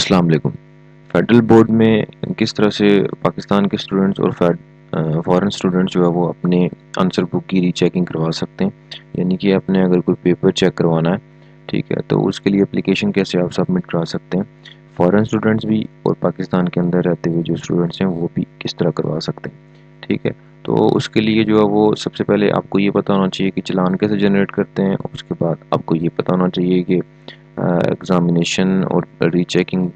السلام علیکم۔ Federal board میں کس طرح سے پاکستان کے اسٹوڈنٹس اور فارن اسٹوڈنٹس جو ہے وہ اپنے آنسر بک کی ری چیکنگ کروا سکتے ہیں، یعنی کہ اپنے اگر کوئی پیپر چیک کروانا ہے، ٹھیک ہے، تو اس کے لیے اپلیکیشن کیسے آپ سبمٹ کروا سکتے ہیں، فارن اسٹوڈنٹس بھی اور پاکستان کے اندر رہتے ہوئے جو اسٹوڈنٹس ہیں وہ بھی کس طرح کروا سکتے ہیں، ٹھیک ہے۔ تو اس کے لیے جو ہے وہ سب سے پہلے آپ کو یہ پتہ ہونا چاہیے کہ چلان کیسے جنریٹ کرتے ہیں، اور اس کے بعد آپ کو یہ پتہ ہونا چاہیے کہ ایگزامینیشن اور ری چیکنگ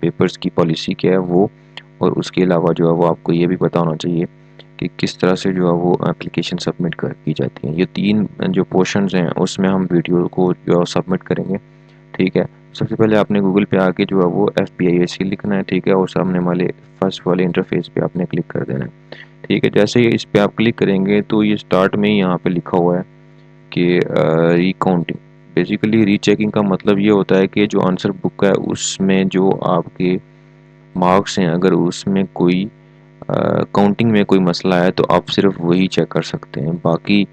پیپرز کی پالیسی کیا ہے وہ، اور اس کے علاوہ جو ہے وہ آپ کو یہ بھی پتہ ہونا چاہیے کہ کس طرح سے جو ہے وہ اپلیکیشن سبمٹ کی جاتی ہیں۔ یہ تین جو پورشنز ہیں اس میں ہم ویڈیو کو جو سبمٹ کریں گے، ٹھیک ہے۔ سب سے پہلے آپ نے گوگل پہ آ کے جو ہے وہ FBIAC لکھنا ہے، ٹھیک ہے، اور سامنے والے فرسٹ والے انٹرفیس پہ آپ نے کلک کر دینا ہے، ٹھیک ہے۔ جیسے ہی اس پہ آپ کلک کریں گے تو یہ سٹارٹ میں ہی یہاں پہ لکھا ہوا ہے کہ ری کاؤنٹنگ۔ بیسیکلی ری چیکنگ کا مطلب یہ ہوتا ہے کہ جو آنسر بک ہے اس میں جو آپ کے مارکس ہیں، اگر اس میں کوئی کاؤنٹنگ میں کوئی مسئلہ ہے تو آپ صرف وہی چیک کر سکتے ہیں، باقی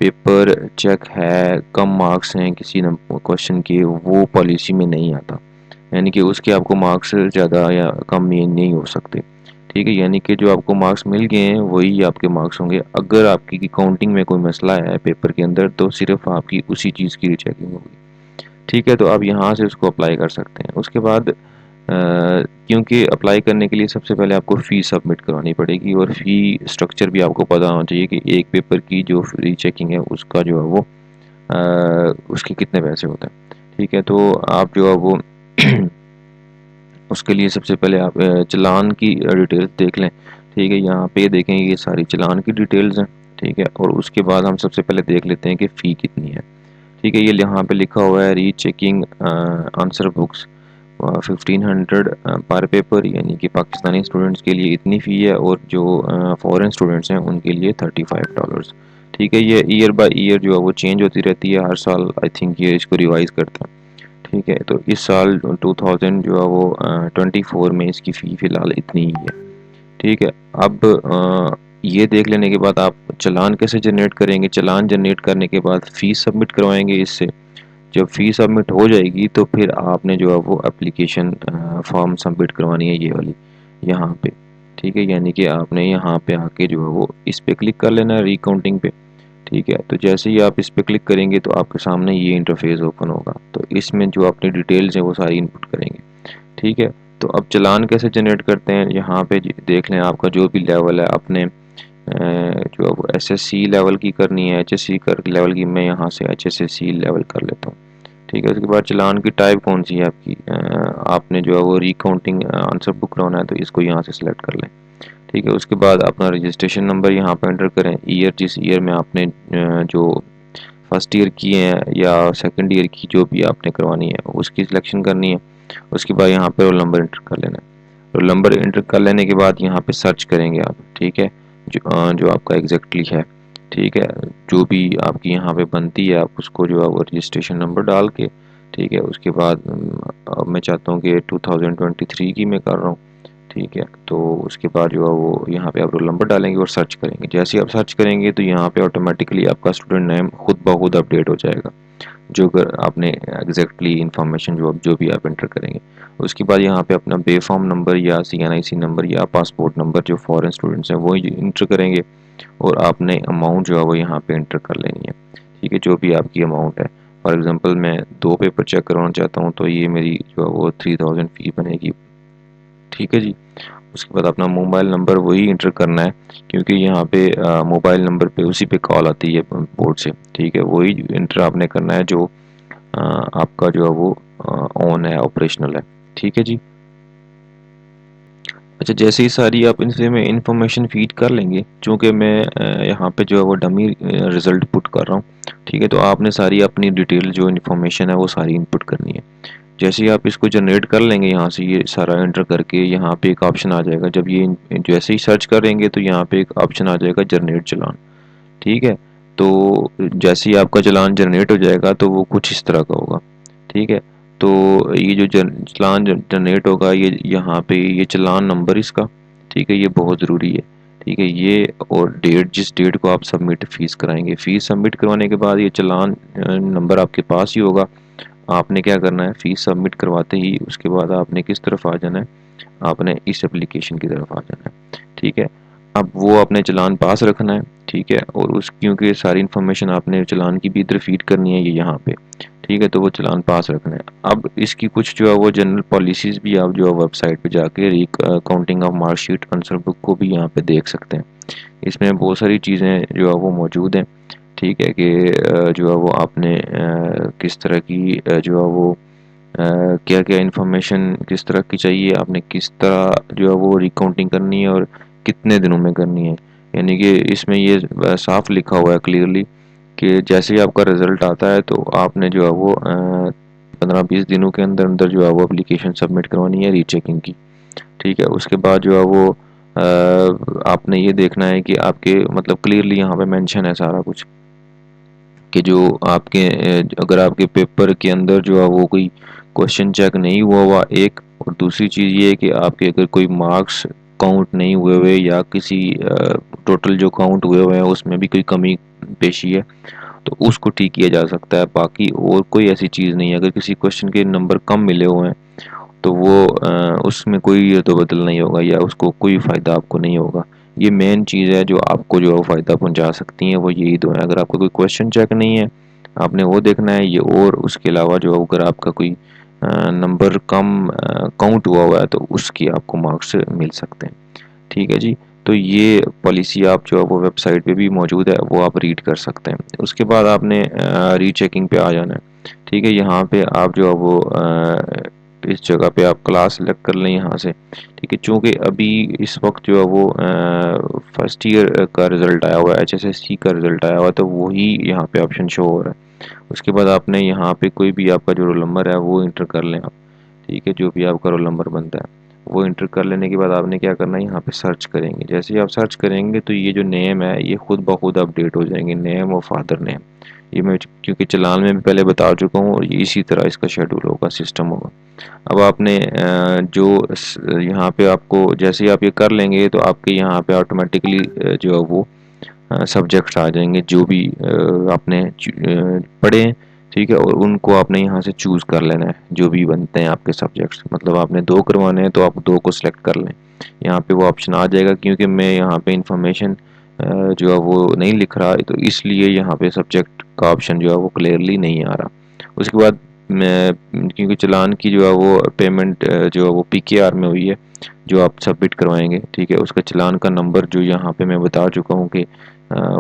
پیپر چیک ہے، کم مارکس ہیں کسی کوشچن کے، وہ پالیسی میں نہیں آتا، یعنی کہ اس کے آپ کو مارکس زیادہ یا کم نہیں ہو سکتے، ٹھیک ہے۔ یعنی کہ جو آپ کو مارکس مل گئے ہیں وہی آپ کے مارکس ہوں گے۔ اگر آپ کی کاؤنٹنگ میں کوئی مسئلہ ہے پیپر کے اندر تو صرف آپ کی اسی چیز کی ری چیکنگ ہوگی، ٹھیک ہے۔ تو آپ یہاں سے اس کو اپلائی کر سکتے ہیں۔ اس کے بعد کیونکہ اپلائی کرنے کے لیے سب سے پہلے آپ کو فی سبمٹ کرانی پڑے گی، اور فی اسٹرکچر بھی آپ کو پتہ ہونا چاہیے کہ ایک پیپر کی جو ری چیکنگ ہے اس کا جو ہے وہ اس کے کتنے پیسے ہوتے ہیں، ٹھیک ہے۔ تو آپ جو ہے وہ اس کے لیے سب سے پہلے آپ چلان کی ڈیٹیلز دیکھ لیں، ٹھیک ہے۔ یہاں پہ دیکھیں یہ ساری چلان کی ڈیٹیلز ہیں، ٹھیک ہے، اور اس کے بعد ہم سب سے پہلے دیکھ لیتے ہیں کہ فی کتنی ہے، ٹھیک ہے۔ یہ یہاں پہ لکھا ہوا ہے ری چیکنگ آنسر بکس 1500 پر پیپر، یعنی کہ پاکستانی اسٹوڈنٹس کے لیے اتنی فی ہے، اور جو فورن اسٹوڈنٹس ہیں ان کے لیے $35، ٹھیک ہے۔ یہ ایئر بائی ایئر جو ہے وہ چینج ہوتی رہتی ہے، ہر سال آئی تھنک یہ اس کو ریوائز کرتا ہے، ٹھیک ہے۔ تو اس سال 2000 جو ہے وہ 24 میں اس کی فی فی الحال اتنی ہی ہے، ٹھیک ہے۔ اب یہ دیکھ لینے کے بعد آپ چلان کیسے جنریٹ کریں گے؟ چلان جنریٹ کرنے کے بعد فیس سبمٹ کروائیں گے اس سے۔ جب فی سبمٹ ہو جائے گی تو پھر آپ نے جو ہے وہ اپلیکیشن فارم سبمٹ کروانی ہے، یہ والی یہاں پہ، ٹھیک ہے۔ یعنی کہ آپ نے یہاں پہ آ کے جو ہے وہ اس پہ کلک کر لینا ہے ری کاؤنٹنگ پہ، ٹھیک ہے۔ تو جیسے ہی آپ اس پہ کلک کریں گے تو آپ کے سامنے یہ انٹرفیس اوپن ہوگا، تو اس میں جو اپنی ڈیٹیلز ہیں وہ ساری انپٹ کریں گے، ٹھیک ہے۔ تو اب چلان کیسے جنریٹ کرتے ہیں؟ یہاں پہ دیکھ لیں آپ کا جو بھی لیول ہے، اپنے جو SSC لیول کی کرنی ہے، HSC لیول کی، میں یہاں سے HSC لیول کر لیتا ہوں، ٹھیک ہے۔ اس کے بعد چلان کی ٹائپ کون سی ہے آپ کی، آپ نے جو ہے وہ ری کاؤنٹنگ آنسر بک کرانا ہے تو اس کو یہاں سے سلیکٹ کر لیں، ٹھیک ہے۔ اس کے بعد اپنا رجسٹریشن نمبر یہاں پہ انٹر کریں، ایئر جس ایئر میں آپ نے جو فرسٹ ایئر کی ہیں یا سیکنڈ ایئر کی جو بھی آپ نے کروانی ہے اس کی سلیکشن کرنی ہے۔ اس کے بعد یہاں پہ رول نمبر انٹر کر لینا ہے۔ رول نمبر انٹر کر لینے کے بعد یہاں پہ سرچ کریں گے آپ، ٹھیک ہے، جو آپ کا ایگزیکٹلی ہے، ٹھیک ہے، جو بھی آپ کی یہاں پہ بنتی ہے آپ اس کو جو ہے وہ رجسٹریشن نمبر ڈال کے، ٹھیک ہے۔ اس کے بعد میں چاہتا ہوں کہ 2023 کی میں کر رہا ہوں، ٹھیک ہے۔ تو اس کے بعد جو ہے وہ یہاں پہ آپ رول نمبر ڈالیں گے اور سرچ کریں گے۔ جیسے آپ سرچ کریں گے تو یہاں پہ آٹومیٹکلی آپ کا اسٹوڈنٹ نیم خود بخود اپڈیٹ ہو جائے گا، جو اگر آپ نے ایگزیکٹلی انفارمیشن جو بھی آپ انٹر کریں گے۔ اس کے بعد یہاں پہ اپنا بے فارم نمبر یا CNIC نمبر یا پاسپورٹ نمبر جو فارن اسٹوڈنٹس ہیں وہ انٹر کریں گے، اور آپ نے اماؤنٹ جو ہے وہ یہاں پہ انٹر کر لینی ہے، ٹھیک ہے، جو بھی آپ کی اماؤنٹ ہے۔ فار ایگزامپل میں 2 پیپر چیک کروانا چاہتا ہوں تو یہ میری جو ہے وہ 3000 فی بنے گی، ٹھیک ہے جی۔ اس کے بعد اپنا موبائل نمبر وہی انٹر کرنا ہے، کیونکہ یہاں پہ موبائل نمبر پہ اسی پہ کال آتی ہے بورڈ سے، ٹھیک ہے، وہی انٹر آپ نے کرنا ہے جو آپ کا جو ہے وہ آن ہے، آپریشنل ہے، ٹھیک ہے جی۔ اچھا، جیسے ہی ساری آپ ان سے میں انفارمیشن فیڈ کر لیں گے، چونکہ میں یہاں پہ جو ہے وہ ڈمی رزلٹ پٹ کر رہا ہوں، ٹھیک ہے، تو آپ نے ساری اپنی ڈیٹیل جو انفارمیشن ہے وہ ساری انپٹ کرنی ہے۔ جیسے ہی آپ اس کو جنریٹ کر لیں گے یہاں سے یہ سارا انٹر کر کے، یہاں پہ ایک آپشن آ جائے گا، جب یہ جیسے ہی سرچ کریں گے تو یہاں پہ ایک آپشن آ جائے گا جنریٹ چلان، ٹھیک ہے۔ تو جیسے ہی آپ کا چلان جنریٹ ہو جائے گا تو وہ کچھ اس طرح کا ہوگا، ٹھیک ہے۔ تو یہ جو چلان جنریٹ ہوگا، یہ یہاں پہ یہ چلان نمبر اس کا، ٹھیک ہے، یہ بہت ضروری ہے، ٹھیک ہے، یہ اور ڈیٹ، جس ڈیٹ کو آپ سبمٹ فیس کرائیں گے، فیس سبمٹ کروانے کے بعد یہ چلان نمبر آپ کے پاس ہی ہوگا، آپ نے کیا کرنا ہے، فیس سبمٹ کرواتے ہی اس کے بعد آپ نے کس طرف آ جانا ہے، آپ نے اس اپلیکیشن کی طرف آ جانا ہے، ٹھیک ہے۔ اب وہ آپ نے چلان پاس رکھنا ہے، ٹھیک ہے، اور اس کیونکہ ساری انفارمیشن آپ نے چلان کی بھی ادھر فیڈ کرنی ہے یہ یہاں پہ، ٹھیک ہے، تو وہ چلان پاس رکھنا ہے۔ اب اس کی کچھ جو ہے وہ جنرل پالیسیز بھی آپ جو ہے ویب سائٹ پہ جا کے counting of mark sheet answer book کو بھی یہاں پہ دیکھ سکتے ہیں۔ اس میں بہت ساری چیزیں جو ہے وہ موجود ہیں، ٹھیک ہے، کہ جو ہے وہ آپ نے کس طرح کی جو ہے وہ کیا کیا انفارمیشن کس طرح کی چاہیے، آپ نے کس طرح جو ہے وہ ریکاؤنٹنگ کرنی ہے اور کتنے دنوں میں کرنی ہے، یعنی کہ اس میں یہ صاف لکھا ہوا ہے کلیئرلی کہ جیسے ہی آپ کا رزلٹ آتا ہے تو آپ نے جو ہے وہ 15-20 دنوں کے اندر اندر جو ہے وہ اپلیکیشن سبمٹ کروانی ہے ری چیکنگ کی، ٹھیک ہے۔ اس کے بعد جو ہے وہ آپ نے یہ دیکھنا ہے کہ آپ کے مطلب کلیئرلی یہاں پہ مینشن ہے سارا کچھ کہ جو آپ کے اگر آپ کے پیپر کے اندر جو ہے وہ کوئی کوشچن چیک نہیں ہوا ایک، اور دوسری چیز یہ ہے کہ آپ کے اگر کوئی مارکس کاؤنٹ نہیں ہوئے یا کسی ٹوٹل جو کاؤنٹ ہوئے ہیں اس میں بھی کوئی کمی پیشی ہے تو اس کو ٹھیک کیا جا سکتا ہے، باقی اور کوئی ایسی چیز نہیں ہے۔ اگر کسی کوشچن کے نمبر کم ملے ہوئے ہیں تو وہ اس میں کوئی رد و بدل نہیں ہوگا یا اس کو کوئی فائدہ آپ کو نہیں ہوگا۔ یہ مین چیز ہے جو آپ کو جو فائدہ پہنچا سکتی ہیں وہ یہی دو ہیں۔ اگر آپ کا کوئی کوشچن چیک نہیں ہے آپ نے وہ دیکھنا ہے یہ، اور اس کے علاوہ جو اگر آپ کا کوئی نمبر کم کاؤنٹ ہوا ہے تو اس کی آپ کو مارکس مل سکتے ہیں، ٹھیک ہے جی۔ تو یہ پالیسی آپ جو ہے وہ ویب سائٹ پہ بھی موجود ہے، وہ آپ ریڈ کر سکتے ہیں۔ اس کے بعد آپ نے ری چیکنگ پہ آ جانا ہے، ٹھیک ہے۔ یہاں پہ آپ جو ہے وہ اس جگہ پہ آپ کلاس سلیکٹ کر لیں یہاں سے، ٹھیک ہے، چونکہ ابھی اس وقت جو ہے وہ فرسٹ ایئر کا رزلٹ آیا ہوا ہے، ایچ ایس ایس سی کا رزلٹ آیا ہوا ہے، تو وہی یہاں پہ آپشن شو ہو رہا ہے۔ اس کے بعد آپ نے یہاں پہ کوئی بھی آپ کا جو رول نمبر ہے وہ انٹر کر لیں آپ، ٹھیک ہے، جو بھی آپ کا رول نمبر بنتا ہے وہ انٹر کر لینے کے بعد آپ نے کیا کرنا ہے، یہاں پہ سرچ کریں گے۔ جیسے ہی آپ سرچ کریں گے تو یہ جو نیم ہے یہ خود بخود اپڈیٹ ہو جائیں گے، نیم اور فادر نیم، یہ میں کیونکہ چلان میں بھی پہلے بتا چکا ہوں، اور اسی طرح اس کا شیڈول ہوگا، سسٹم ہوگا۔ اب آپ نے جو یہاں پہ آپ کو جیسے ہی آپ یہ کر لیں گے تو آپ کے یہاں پہ آٹومیٹکلی جو ہے وہ سبجیکٹس آ جائیں گے جو بھی آپ نے پڑھے ہیں، ٹھیک ہے، اور ان کو آپ نے یہاں سے چوز کر لینا ہے جو بھی بنتے ہیں آپ کے سبجیکٹس، مطلب آپ نے 2 کروانے ہیں تو آپ 2 کو سلیکٹ کر لیں، یہاں پہ وہ آپشن آ جائے گا۔ کیونکہ میں یہاں پہ انفارمیشن جو ہے وہ نہیں لکھ رہا تو اس لیے یہاں پہ سبجیکٹ کا آپشن جو ہے وہ کلیئرلی نہیں آ رہا۔ اس کے بعد میں کیونکہ چلان کی جو ہے وہ پیمنٹ جو ہے وہ پی کے آر میں ہوئی ہے جو آپ سبمٹ کروائیں گے، ٹھیک ہے، اس کا چلان کا نمبر جو یہاں پہ میں بتا چکا ہوں کہ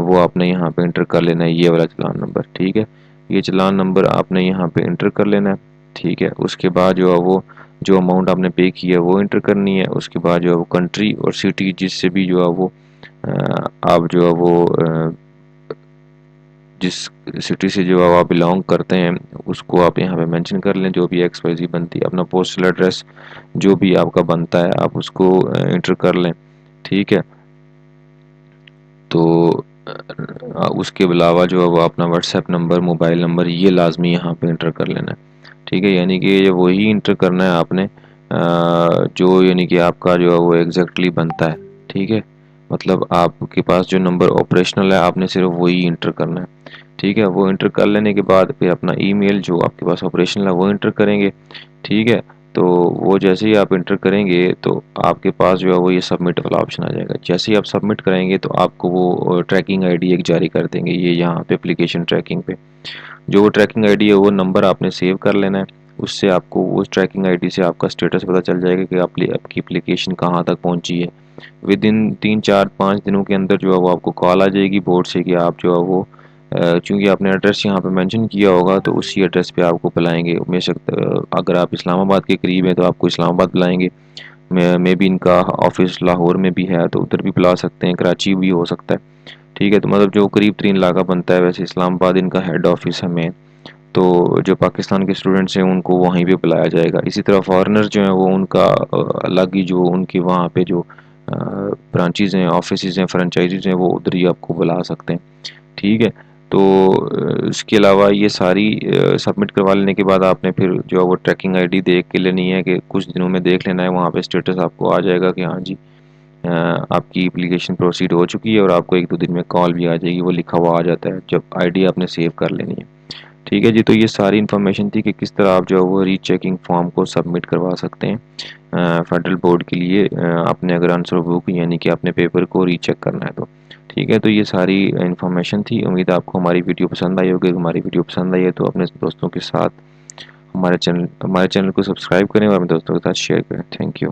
وہ آپ نے یہاں پہ انٹر کر لینا ہے، یہ والا چلان نمبر، ٹھیک ہے، یہ چلان نمبر آپ نے یہاں پہ انٹر کر لینا ہے، ٹھیک ہے۔ اس کے بعد جو ہے وہ جو اماؤنٹ آپ نے پے کی ہے وہ انٹر کرنی ہے۔ اس کے بعد جو ہے وہ کنٹری اور سٹی جس سے بھی جو ہے وہ آپ جو ہے وہ جس سٹی سے جو آپ بلانگ کرتے ہیں اس کو آپ یہاں پہ مینشن کر لیں، جو بھی ایکس وائی زی بنتی ہے، اپنا پوسٹل ایڈریس جو بھی آپ کا بنتا ہے آپ اس کو انٹر کر لیں، ٹھیک ہے۔ تو اس کے علاوہ جو ہے وہ اپنا what's app number, mobile number یہ لازمی یہاں پہ انٹر کر لینا ہے، ٹھیک ہے، یعنی کہ یہ وہی انٹر کرنا ہے آپ نے جو یعنی کہ آپ کا جو ہے وہ ایگزیکٹلی بنتا ہے، ٹھیک ہے، مطلب آپ کے پاس جو نمبر آپریشنل ہے آپ نے صرف وہی انٹر کرنا ہے، ٹھیک ہے۔ وہ انٹر کر لینے کے بعد پھر اپنا ای میل جو آپ کے پاس آپریشنل ہے وہ انٹر کریں گے، ٹھیک ہے۔ تو وہ جیسے ہی آپ انٹر کریں گے تو آپ کے پاس جو ہے وہ یہ سبمٹ والا آپشن آ جائے گا۔ جیسے ہی آپ سبمٹ کریں گے تو آپ کو وہ ٹریکنگ آئی ڈی ایک جاری کر دیں گے، یہ یہاں پہ اپلیکیشن ٹریکنگ پہ جو وہ ٹریکنگ آئی ڈی ہے وہ نمبر آپ نے سیو کر لینا ہے، اس سے آپ کو اس ٹریکنگ آئی ڈی سے آپ کا اسٹیٹس پتہ چل جائے گا کہ آپ کی اپلیکیشن کہاں تک پہنچی ہے۔ ود ان 3-4-5 دنوں کے اندر جو ہے وہ آپ کو کال آ جائے گی بورڈ سے کہ آپ جو ہے وہ چونکہ آپ نے ایڈریس یہاں پہ مینشن کیا ہوگا تو اسی ایڈریس پہ آپ کو بلائیں گے۔ بے شک اگر آپ اسلام آباد کے قریب ہیں تو آپ کو اسلام آباد بلائیں گے، میں بھی ان کا آفس لاہور میں بھی ہے تو ادھر بھی بلا سکتے ہیں، کراچی بھی ہو سکتا ہے، ٹھیک ہے۔ تو مطلب جو قریب ترین علاقہ بنتا ہے، ویسے اسلام آباد ان کا ہیڈ آفس ہے مین، تو جو پاکستان کے اسٹوڈنٹس ہیں ان کو وہیں پہ بلایا جائے گا۔ اسی طرح فارنرز جو ہیں وہ ان کا الگ ہی جو ان کے وہاں پہ جو برانچیز ہیں، آفیسز ہیں، فرنچائزیز ہیں، وہ ادھر ہی آپ کو بلا سکتے ہیں، ٹھیک ہے۔ تو اس کے علاوہ یہ ساری سبمٹ کروا لینے کے بعد آپ نے پھر جو ہے وہ ٹریکنگ آئی ڈی دیکھ کے لینی ہے کہ کچھ دنوں میں دیکھ لینا ہے، وہاں پہ اسٹیٹس آپ کو آ جائے گا کہ ہاں جی آپ کی اپلیکیشن پروسیڈ ہو چکی ہے، اور آپ کو 1-2 دن میں کال بھی آ جائے گی، وہ لکھا ہوا آ جاتا ہے جب آئی ڈی آپ نے سیو کر لینی ہے، ٹھیک ہے جی، تو یہ ساری انفارمیشن تھی کہ کس طرح آپ جو ہے وہ ری چیکنگ فارم کو سبمٹ کروا سکتے ہیں فیڈرل بورڈ کے لیے، اپنے اگر آنسر بک یعنی کہ اپنے پیپر کو ری چیک کرنا ہے تو ٹھیک ہے۔ تو یہ ساری انفارمیشن تھی، امید ہے آپ کو ہماری ویڈیو پسند آئی ہوگی۔ ہماری ویڈیو پسند آئی ہے تو اپنے دوستوں کے ساتھ ہمارے چینل کو سبسکرائب کریں اور اپنے دوستوں کے ساتھ شیئر کریں۔ Thank you.